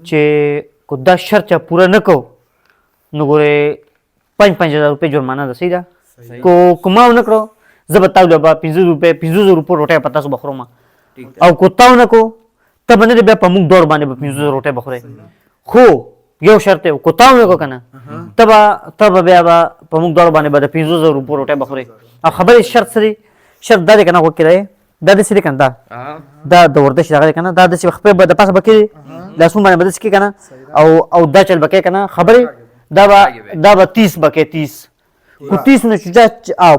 چې کو دا شرط چا پوره نه کو نو ګورې 5,000 روپۍ جرمانه ده. صحیح ده. کو ما ونه کړو زه به تا به 500 روپۍ روټۍ په تاسو به خورم، او کو تا ونه کو ته به نه دی بیا په موږ دواړو باندې به 500 روټۍ به خورې. خو یو شرط دی، کو تا ونه کو که نه ته به بیا به په موږ دواړو باندې به د 500 روپۍ روټۍ به خورې. او خبرې شرط څه دی؟ شرط دا دی که نه غوږ کې دی دا داسې دی که نه دا د ورزش دغه دی که نه دا داسې خپې به د پاسه به کړي لاسونه باندې به داسې کړي که نه او دا چل به کوې که نه خبرې دا به 30 به کوې 30 خو 30 نه چې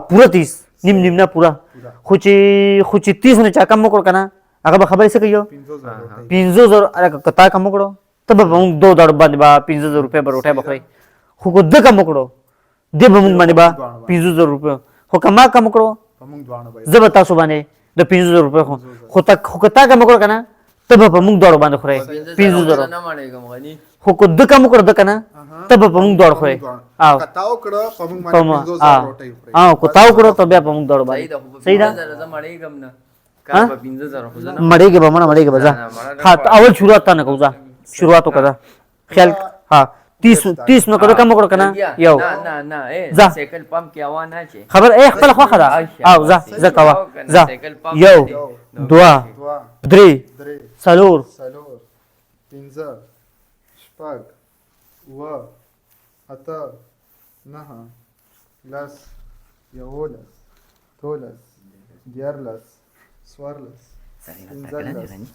پوره 30 نیم نه پوره خو چې 30 نه چا کم وکړو که نه هغه به خبرې څه کوي 500,000 که تا کم وکړو ته به په موږ دو دواړو باندې به 500,000 روپۍ به روټۍ به خورې. خو که ده کم وکړو دی به موږ باندې به 500,000 روپۍ خو که ما کم وکړو زه به تاسو باندې د 500,000 روپۍ خو که تا کم وکړو که نه ته به په موږ دواړو باندې خورې 500,000. خو که ده کم وکړو ده که نه ته به په موږ دواړو خورې. او که تا وکړو ته بیا په موږ دواړو باندې. صحیح ده. مړېږې به مړه مړېږې به ځه. اول شروعات تا نه کوو ځه شروعات وکړه خیال 30 نو کړو کم وکړو که نه یو ځه خبر خپله خوښه ده او ځه کوه ځه 1 2 3 4 5 6 7 8 9 10 11 12 14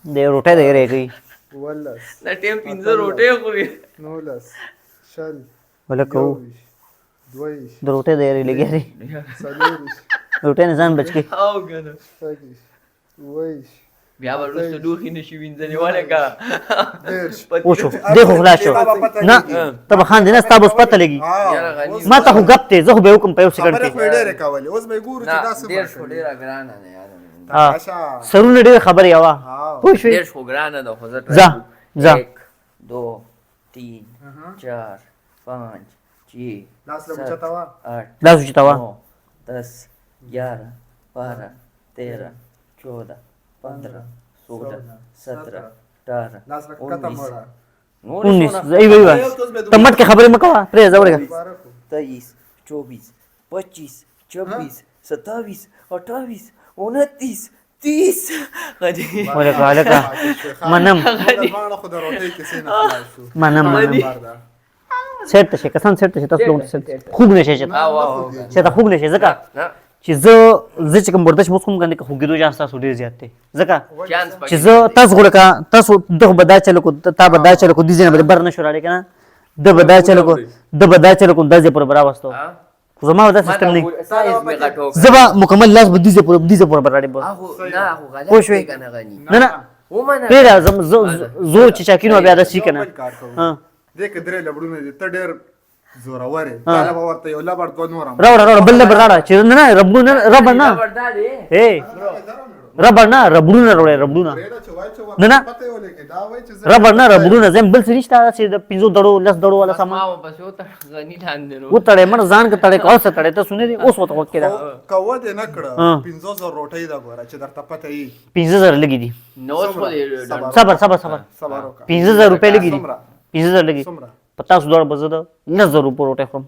د روټۍ د یې کوي 19 شل ولکه د روټۍ د یې لګیا دی روټۍ نه ځان بچ کړي بیا به وروسته لوښي نه شي وینځلې ولکه وشو دی خو خلاص شو نه ته به خاندې نه ستا به اوس پته لګي ما ته خو ګپ دی زه خو به یې وکړم په یو سکنډ کې سرونه ډېرې خبرې یوه پوه شوې ځه 1 2 3 4 5 6 7 8 لاس اوچتوه 10 11 12 13 14 15 16 17 18 19 ته مټ کې خبرې مه کوه پرېږده ورېږه 23 24 25 26 27 28 29 30 ولکه هلکه منم سیټ ته شي کسان سیټ ته شي تاسو لوګ خوږ نه شي چې ته خوږ نه شي ځکه چې زه چې کوم ورزش وکړم کنه خوږېدو چانس تاسو ډېر زیات دی ځکه چې زه تاسو خو لکه تاسو دغه به دا چل کړو تا به دا چل کړو دې ځای نه به بر نه شو راړی که نه ده به دا چل کړو ده به دا چل کړو دا ځای پورې به راوستو خو زما دا سیستم نه زه به مکمل لاس به دې ځای پورې به راړی پوه شوې نه نه پرېږده زور چې چاکي نو بیا داسې که نه دې کې درې لبړونه دي ته ډېر زورور یې تا به ورته یو لبړ دوه نور راوړه بل لبړ راوړه چې نه ربړ نه ربړ نه ربړونه راوړی ربړونه نه نه ربړ نه ربړونه زم بل څه نشته چې د 5 دړو 10 دړو والا سامان وتړی مړ ځان که تړی که اوس تړی ته سنې دي اوس ورته وکړې ده کوه دې نه کړه 500 روټۍ ده ګوره چې درته پته وي 5,000 لګي دي صبر 5,000 روپۍ لګي دي 5,000 لګي په تاسو دواړو به زه د 10,000 روپۍ روټۍ خورم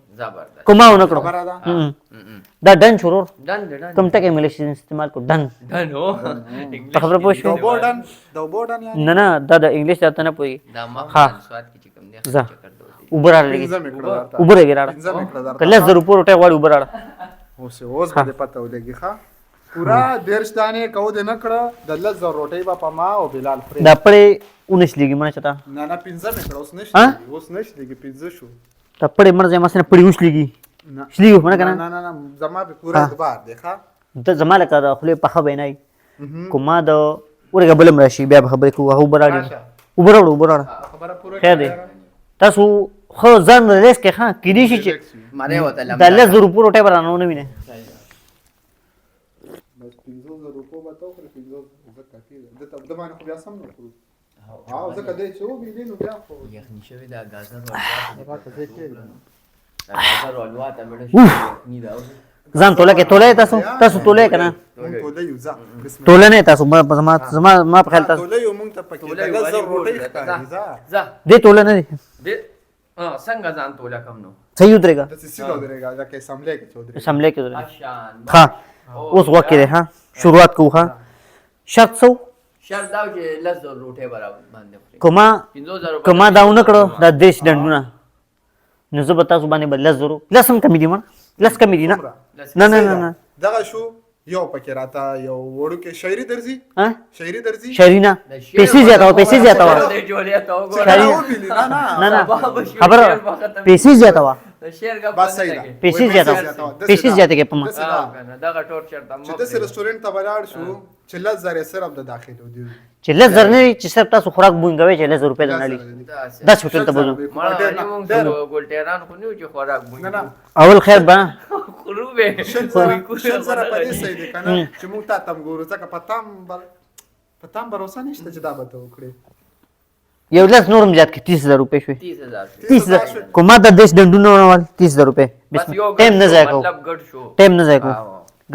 که ما ونه کړم دا ډن شو کوم ټکی انګلیش استعمال کړو ډن ته خبره پوه شوې نه نه دا د انګلیش ته نه پوهېږي ها ځه اوبه راړه لګي اوبه لګي راړه که 10,000 روپۍ روټۍ غواړي اوبه راړه اوس به دې پته ولګي ښه پورا 10 دانې کو دې نه کړه د 10,000 روټۍ به په ما او بلال خوري دا پړې 19 لګي مړه چېرته نه 15 مې کړه اوس نشته لګي 15 شو دا پړې مړه ځای ماسې نه پړې 19 لګي شلیږي خو نه که نه نه زما به پوره اعتبار دی ښه ته زما لکه د خولې پخه وینای کو ما د ورېږه بلم راشي بیا به خبرې کوو هغه اوبه راړي اوبه راوړه خیر دی تاسو ښه ځان ریلیس کړئ ښه کیدای شي چې د 10,000 روپۍ روټۍ به رانه ونه وینئ بس 500 روپۍ به ته وخورې 500 ځکه کېږي ده باندې خو بیا سم نه کړو ځکه دی چې وبېلې نو بیا خو یخني شوې ده ګازر ځان توله کې توله تاسو توله کنه مونږ توله یو ځه بسم الله توله نه تاسو ما په خیال تاسو توله یو مونږ ته پکې د لزر روټي ښکاري ځه ځه دې توله نه دي څنګه ځان توله کم نو صحیح ودرېږه د سیسیلو درېګا دا کې سملې کې چودري سملې کې ودرېږه اشان ها اوس وخت دی ها شروعات کوو ها شرط سو شرط دا چې لس روټه برابر باندې خوري کومه 50000 کما دا ونه کړو دا دیش ډنډونه نو زه به تاسو باندې بل لس زرو لسم کمی دي من لس کمی دي نه نه دغه شو یو پکې راته یو وړو کې شاعري درځي ها شاعري درځي شرینا پیسې زیاتاو پیسې زیاتاو جوړیا تا نه نه خبر پیسې زیاتاو شیر کا بس صحیح ده پیسې زیاتاو پیسې زیاته کې پم دا ټور شرط چې د ریسټورانټ ته ولاړ شو چې لز زره صرف د داخلو دی چې لس زر نه چې صرف تاسو خوراک بونګوي چې لس روپے نه لې 10 هوټل ته بوزو ګولټیران خو نیو چې خوراک نه نه اول خیر با خروبه شل زره پدې صحیح دي کنه چې مونږ ته تم ګورو ځکه پتام بروسه نشته چې دا به ته وکړي یو لس نورم زیات کې 30000 روپے شوي 30000 30000 کومه د دیش ډنډونو ول 30000 روپے ټیم نه ځای کو مطلب ګډ شو ټیم نه ځای کو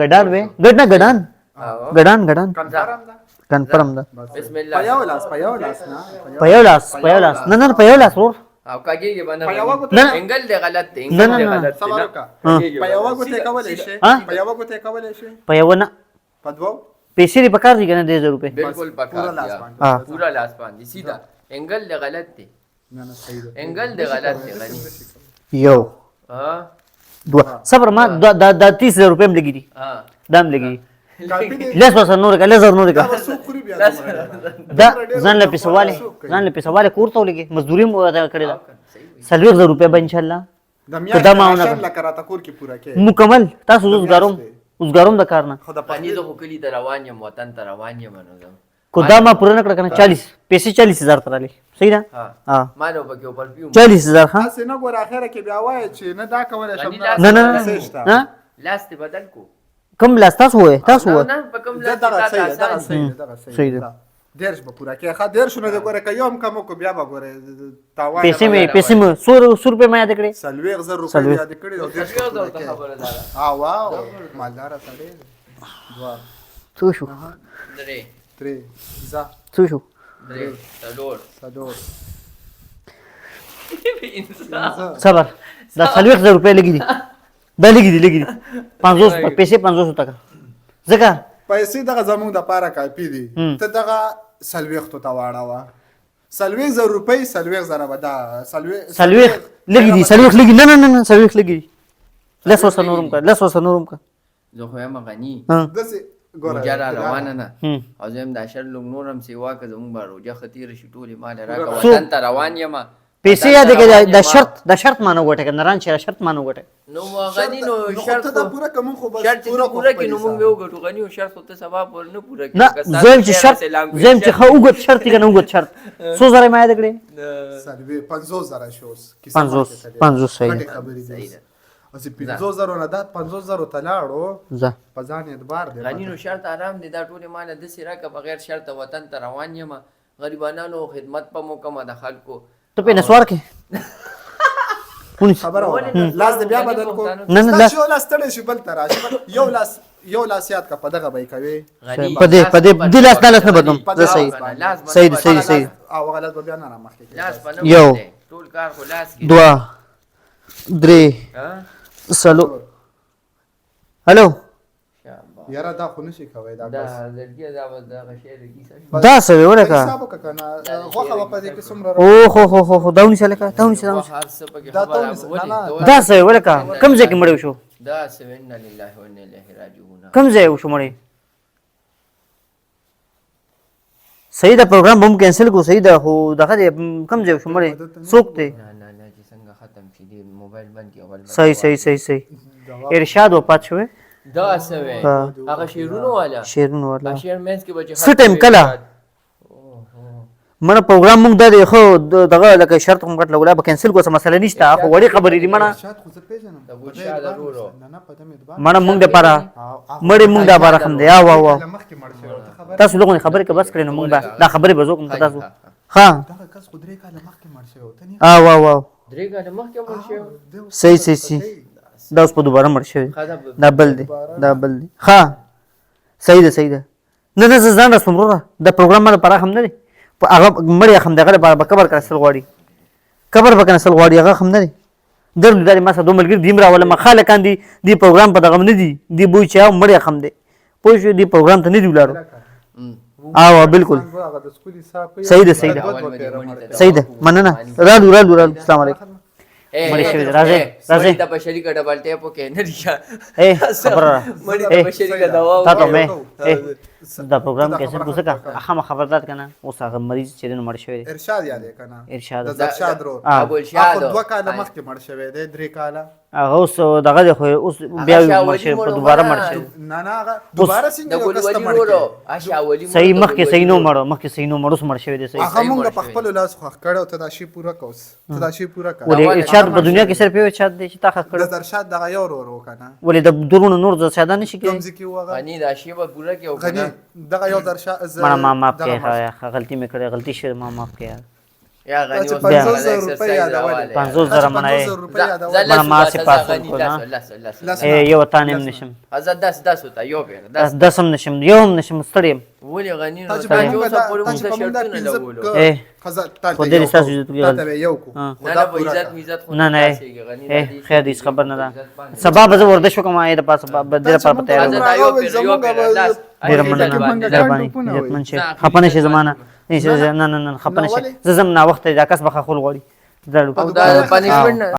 ګډان وې ګډ نه ګډان کنفرم ده کنفرم ده بسم الله پياو لاس نه پياو لاس پياو لاس ور او کاږي باندې پياو کو نه انګل دی غلط دی نه، نه، انګل دی نه. غلط دی سوال کا پياو کو ته کولای شي ها؟ پياو کو ته کولای شي پياو نه پدوو پیسې لري پکار دي کنه 2000 روپے بالکل پکا پورا لاس دیا باندې ها پورا لاس باندې سیधा انګل دی غلط دی نه نه صحیح ده انګل دی غلط دی غني یو ها دوا صبر ما دا 30000 روپے لګي دي ها دام لګي کافي دي لس وسه نور کا لزر نور کا دا سو خوري بیا دا ځان له پیسواله کورته لګي مزدوري مو ادا کړی دا 30000 روپے به ان شاء الله د میاشتې قدم آونه راشن لکه راته کور کې پورا کې مکمل تاسو اوسګارم د کارنه خدا غني زه خو کلی ته روان یم وطن ته روان یم نو کو دا ما پوره نکړه کنه 40 پیسې 40000 تراله صحیح ده ها ما نو پکې پرفیوم 40000 ها اسه نه ګور اخره کې بیا وای چې نه دا کولای شم نه لاس ته بدل کو کم لاس تاسو وې نه په کوم لاس دغه ته صحیح دغه تاسو صحیح صحیح دغه ده. دیرش به پورا کې ښه دیرش نه د ګوره که یو هم کم وکړو بیا به ګوره تاوان پیسې مې 100 روپے ما یاد کړې سلویغ زر روپۍ یاد کړي او دیرش به پوره کې خبره ده ها واو مالدار سړی دوه څو شو درې درې ځه څو شو درې څلور څلور انسان صبر دا 30000 روپے لګي دي دا لګي دي 500 پیسې 500 ټکا ځکه پیسې دغه زمونږ د پاره کافي دي ته دغه سلویختو ته واړوه سلویغ زر روپۍ سلویغ زره به دا سلويخ لګي دي سلويخ لګي نه سلويخ لګي لس وسه نورم کا زه خو یم غني داسې ګوره روجه روانه نه او زم د شر لوګ نورم سیوا که زمونږ به روجه خطیر شي ټولې مال راکړه وطن ته روان یم پیسې یاد کې دا شرط مانو غټه نران چې شرط مانو غټه نو غني نو شرط ته پورا کوم خو بس شرط پورا کې نو مونږ یو غټو غني او شرط ته ثواب ور نه پورا نه زم چې خو وګت شرط کنه وګت شرط 100 ما یاد کړې سلوی 50000 شوس 500 صحیح صحیح ده اسی 50000 نه دا 50000 ته لاړو ځه په ځان اعتبار دی غني نو شرط آرام دي دا ټول مال د سیرا کا بغیر شرط وطن ته روان یم غریبانو خدمت په موقع د خلکو ته په نسوار کې خبره وره لاس دې بیا بدل کو نه لاس یو لاس تړې شي بل تر راشي یو لاس یاد کا په دغه به کوي په دې لاس نه بدوم زه صحیح او غلط به بیا نه مخکې لاس په یو ټول کار خو لاس کې دوا درې سلو هلو یاره دا خو نشي کوي دا دا بس لرګي دا د شعر کیسه دا څه ولکه حساب وکړه غوخه په دې کې څومره او خو داونی سره داونی هر څه پکې دا خبره ته وله دا څه ولکه کم ځای کې مړ شو دا سوین لله و انا الیه راجعون کم ځای شو مړ صحیح دا پروګرام هم کینسل کو صحیح دا خو دغه کم ځای شو مړ څوک ته نه چې څنګه ختم شي دی موبایل بند کی اول صحیح ارشاد وفات شوه دا سوي هغه شیرونو والا شیر مینس کې بچي څه ټیم کله من پروګرام مونږ د خو دغه لکه شرط هم غټ لګولا به کینسل کو څه مسله نشته خو وړي خبرې دي منه شاد خو څه پیژنم د بو شاد ورو نه نه پته مې دبا منه مونږ د پاره مړې مونږ د پاره خم دی وا مخکې مړ شو ته خبر تاسو لغونی خبرې که بس کړئ نو مونږ دا خبرې به زوکم تاسو ها دا کس خدای کاله مخکې مړ شو ته نه وا درې ګاډه مخکې مونږ شو صحیح دا اوس په دوباره مړ شوی خدا دا بل دی دا بل دی ښه صحیح ده نه نه زه ځان رسوم وروره دا پروګرام ما لپاره هم نه دی په هغه مړی هم دغه لپاره به قبر کنسل غواړي قبر به کنسل غواړي هغه هم نه دی درد دا ما سره دوه ملګري دیم راوله ما خالقان دی پروګرام په دغه نه دی دی بوی چې مړی هم دی پوه شو دی پروګرام ته نه دی ولاړو او بالکل صحیح ده مننه رالو السلام علیکم مړی شوی دی راځئ ته بشری کا ډبل ټیپ وکې نه اے خبره مړی ته بشری کا دوا تا ته مې دا پروګرام کیسه کوڅه کا هم خبردار کنه اوس هغه مریض چې نن مړ شوی دی ارشاد یاد کنه ارشاد د ارشاد رو ابو الشاد دوه کاله مخکې مړ شوی دی 3 کاله هغه اوس دغه دی خو اوس بیا مړ شوی په دوباره مړ شوی نه هغه دوباره څنګه د ګولوري کسته ورو اشا ولی صحیح مخکې صحیح نو مړ اوس مړ شوی دی صحیح هغه مونږ په خپل لاس خو کړو ته دا شی پورا کوس ته دا شی پورا کړ ولې ارشاد په دنیا کې صرف یو ارشاد دی چې تا خ کړو د ارشاد دغه یو ورو کنه ولې د درونو نور د ساده نشي کوم کېږي ځکه وغه غنی دا شی به پورا کې غنی وکړه دغه یو درشاد مړه ما معاف کړه غلطي مې کړې غلطي شوه ما معاف کړه یا غنی اوس 50,000 روپۍ یادول 50,000 منای 50,000 روپۍ یادول مړه ما سي پاسو کو نه یو تانم نشم ازاد 10 وتا یو به 10 هم نشم یو هم نشم ستړیم ولی غنی نو تاسو تا په جو موږ سره پورې تاسو موږ په موږ شرطونه لولو پنځه خزه خو دې ساس عزت کوي ته یو کو نه نه په عزت خو نه نه خیر دې خبر نه ده سبا به زه ورده شو کوم اې د پاسه به دې په پته ډیر مننه منشه خپنه شي زمانہ نه خپنه شي زه زم نا وخت دا کس بخه خول غوړي دا پنیشمنت